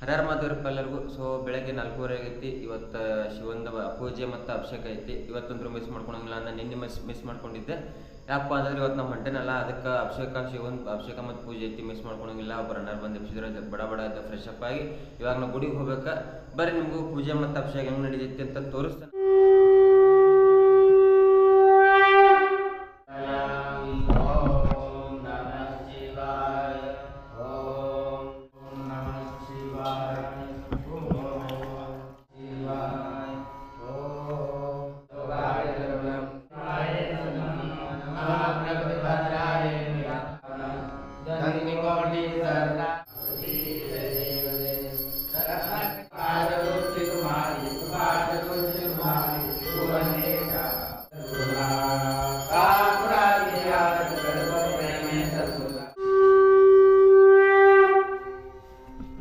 ಹರಹರ ಮಹಾದೇವರಪ್ಪ ಎಲ್ಲರಿಗೂ. ಸೊ ಬೆಳಗ್ಗೆ 4:30 ಆಗೈತಿ. ಇವತ್ತು ಶಿವಂದ ಪೂಜೆ ಮತ್ತು ಅಭಿಷೇಕ ಐತಿ. ಇವತ್ತಂದ್ರೂ ಮಿಸ್ ಮಾಡ್ಕೊಳಂಗಿಲ್ಲ. ನಾನು ನಿನ್ನೆ ಮಿಸ್ ಮಾಡ್ಕೊಂಡಿದ್ದೆ. ಯಾಕಪ್ಪ ಅಂದ್ರೆ ಇವತ್ತು ನಾವು ಹೊಂಟೇನಲ್ಲ, ಅದಕ್ಕೆ ಅಭಿಷೇಕ ಮತ್ತು ಪೂಜೆ ಐತಿ, ಮಿಸ್ ಮಾಡ್ಕೊಳಂಗಿಲ್ಲ. ಒಬ್ಬರು ಅಣ್ಣಾರು ಬಂದು ಎಬ್ಸಿದ್ರೆ ಬಡ ಫ್ರೆಶ್ ಅಪ್ ಆಗಿ ಇವಾಗ ನಾವು ಗುಡಿಗೆ ಹೋಗ್ಬೇಕಾ. ಬರ್ರಿ ನಿಮಗೂ ಪೂಜೆ ಮತ್ತು ಅಭಿಷೇಕ ಹೆಂಗೆ ನಡೀತೈತಿ ಅಂತ ತೋರಿಸ್ತಾನೆ.